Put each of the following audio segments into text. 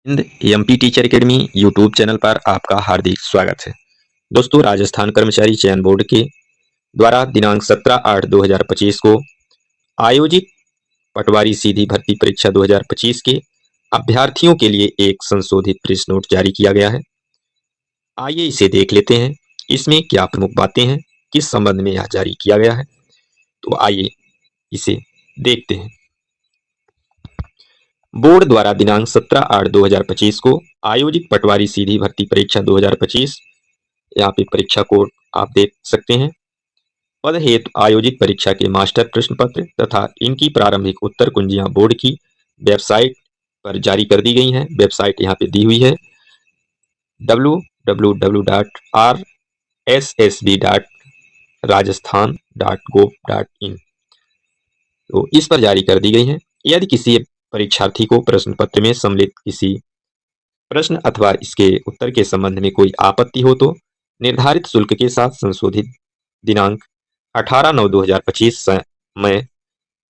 Hind MP teacher academy YouTube channel पर आपका हार्दिक स्वागत है। दोस्तों, राजस्थान कर्मचारी चयन बोर्ड के द्वारा दिनांक 17/8/2025 को आयोजित पटवारी सीधी भर्ती परीक्षा 2025 के अभ्यर्थियों के लिए एक संशोधित प्रश्न नोट जारी किया गया है। आइए इसे देख लेते हैं। इसमें क्या प्रमुख बातें हैं, किस संबंध में यह जारी किया गया है, तो आइए इसे देखते हैं। बोर्ड द्वारा दिनांक 17/8/2025 को आयोजित पटवारी सीधी भर्ती परीक्षा 2025, यहाँ पे परीक्षा कोड आप देख सकते हैं। पद हेतु आयोजित परीक्षा के मास्टर प्रश्न पत्र तथा इनकी प्रारंभिक उत्तर कुंजियां बोर्ड की वेबसाइट पर जारी कर दी गई हैं। वेबसाइट यहाँ पे दी हुई है www.rssb.rajasthan.gov.in। तो इस पर जारी कर दी गई हैं। यदि किसी परीक्षार्थी को प्रश्न पत्र में सम्मिलित किसी प्रश्न अथवा इसके उत्तर के संबंध में कोई आपत्ति हो तो निर्धारित शुल्क के साथ संशोधित दिनांक 18/9/2025 समय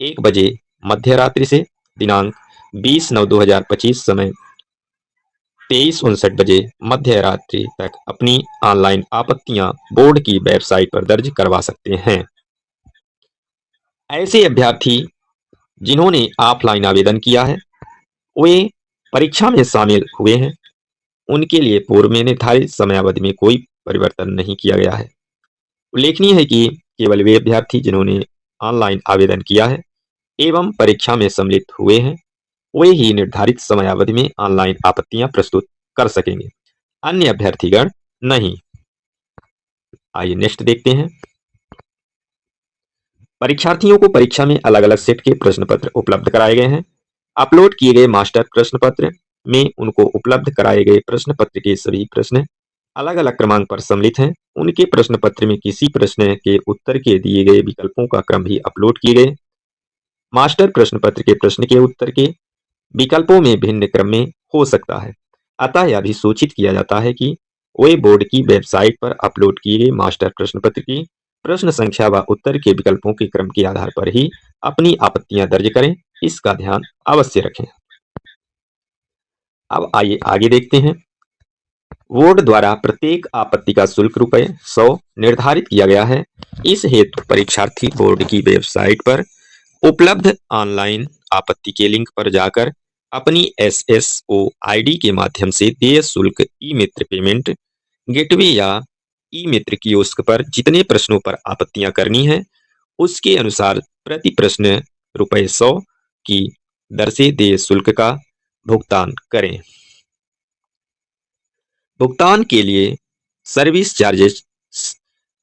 1 बजे मध्य रात्रि से दिनांक 20/9/2025 समय 23:59 बजे मध्य रात्रि तक अपनी ऑनलाइन आपत्तियां बोर्ड की वेबसाइट पर दर्ज करवा सकते हैं। ऐसे अभ्यर्थी जिन्होंने ऑफलाइन आवेदन किया है, वे परीक्षा में शामिल हुए हैं, उनके लिए पूर्व में निर्धारित समयावधि में कोई परिवर्तन नहीं किया गया है। उल्लेखनीय है कि केवल वे अभ्यर्थी जिन्होंने ऑनलाइन आवेदन किया है एवं परीक्षा में सम्मिलित हुए हैं, वे ही निर्धारित समयावधि में ऑनलाइन आपत्तियां प्रस्तुत कर सकेंगे, अन्य अभ्यर्थीगण नहीं। आइए नेक्स्ट देखते हैं। परीक्षार्थियों को परीक्षा में अलग अलग सेट के प्रश्न पत्र उपलब्ध कराए गए हैं। अपलोड किए गए मास्टर प्रश्न पत्र में उनको उपलब्ध कराए गए प्रश्न पत्र के सभी प्रश्न अलग अलग क्रमांक पर सम्मिलित हैं। उनके प्रश्न पत्र में किसी प्रश्न के उत्तर के दिए गए विकल्पों का क्रम भी अपलोड किए गए। मास्टर प्रश्न पत्र के प्रश्न के उत्तर के विकल्पों में भिन्न क्रम में हो सकता है, अतः यह भी सूचित किया जाता है कि वे बोर्ड की वेबसाइट पर अपलोड किए गए मास्टर प्रश्न पत्र की प्रश्न संख्या व उत्तर के विकल्पों के क्रम के आधार पर ही अपनी आपत्तियां दर्ज करें, इसका ध्यान अवश्य रखें। अब आइए आगे देखते हैं। बोर्ड द्वारा प्रत्येक आपत्ति का शुल्क ₹100 निर्धारित किया गया है। इस हेतु परीक्षार्थी बोर्ड की वेबसाइट पर उपलब्ध ऑनलाइन आपत्ति के लिंक पर जाकर अपनी SSO ID के माध्यम से देय शुल्क ई मित्र पेमेंट गेटवे या ई मित्र कियोस्क पर जितने प्रश्नों पर आपत्तियां करनी है, उसके अनुसार प्रति प्रश्न ₹100 की दर से देय शुल्क का भुगतान करें। भुगतान के लिए सर्विस चार्जेस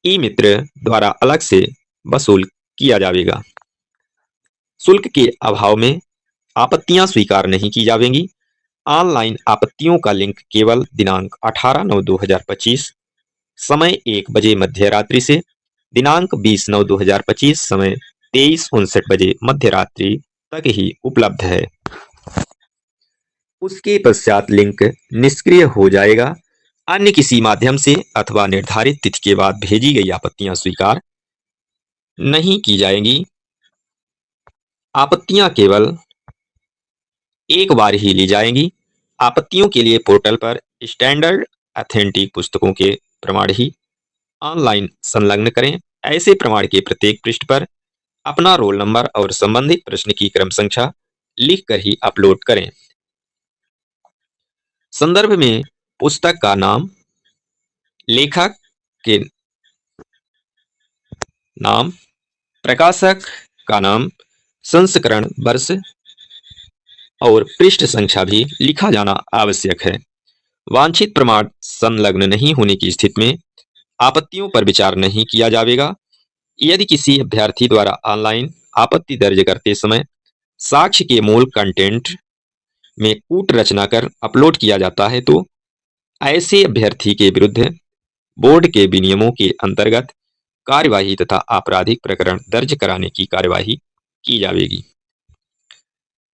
ई मित्र द्वारा अलग से वसूल किया जाएगा। शुल्क के अभाव में आपत्तियां स्वीकार नहीं की जाएंगी। ऑनलाइन आपत्तियों का लिंक केवल दिनांक 18/9/2025 समय 1 बजे मध्य रात्रि से दिनांक 20/9/2025 समय 23:59 बजे मध्य रात्रि तक ही उपलब्ध है। उसके पश्चात लिंक निष्क्रिय हो जाएगा। अन्य किसी माध्यम से अथवा निर्धारित तिथि के बाद भेजी गई आपत्तियां स्वीकार नहीं की जाएंगी। आपत्तियां केवल एक बार ही ली जाएंगी। आपत्तियों के लिए पोर्टल पर स्टैंडर्ड ऑथेंटिक पुस्तकों के प्रमाण ही ऑनलाइन संलग्न करें। ऐसे प्रमाण के प्रत्येक पृष्ठ पर अपना रोल नंबर और संबंधित प्रश्न की क्रम संख्या लिखकर ही अपलोड करें। संदर्भ में पुस्तक का नाम, लेखक के नाम, प्रकाशक का नाम, संस्करण वर्ष और पृष्ठ संख्या भी लिखा जाना आवश्यक है। वांछित प्रमाण संलग्न नहीं होने की स्थिति में आपत्तियों पर विचार नहीं किया जाएगा। यदि किसी अभ्यर्थी द्वारा ऑनलाइन आपत्ति दर्ज करते समय साक्ष्य के मूल कंटेंट में कूट रचना कर अपलोड किया जाता है तो ऐसे अभ्यर्थी के विरुद्ध बोर्ड के विनियमों के अंतर्गत कार्यवाही तथा आपराधिक प्रकरण दर्ज कराने की कार्यवाही की जाएगी।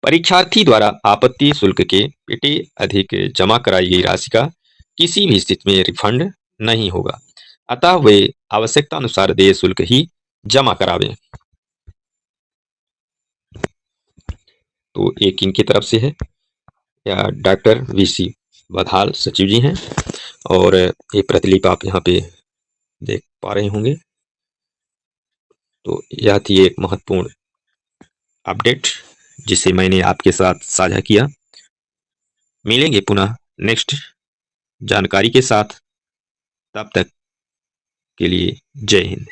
परीक्षार्थी द्वारा आपत्ति शुल्क के पेटे अधिक जमा कराई गई राशि का किसी भी स्थिति में रिफंड नहीं होगा, अतः वे आवश्यकता अनुसार देय शुल्क ही जमा करावें। तो एक इनकी तरफ से है। या डॉक्टर वीसी बधाल सचिव जी हैं। और ये प्रतिलिपि आप यहाँ पे देख पा रहे होंगे। तो यह थी एक महत्वपूर्ण अपडेट जिसे मैंने आपके साथ साझा किया। मिलेंगे पुनः नेक्स्ट जानकारी के साथ, तब तक के लिए जय हिंद।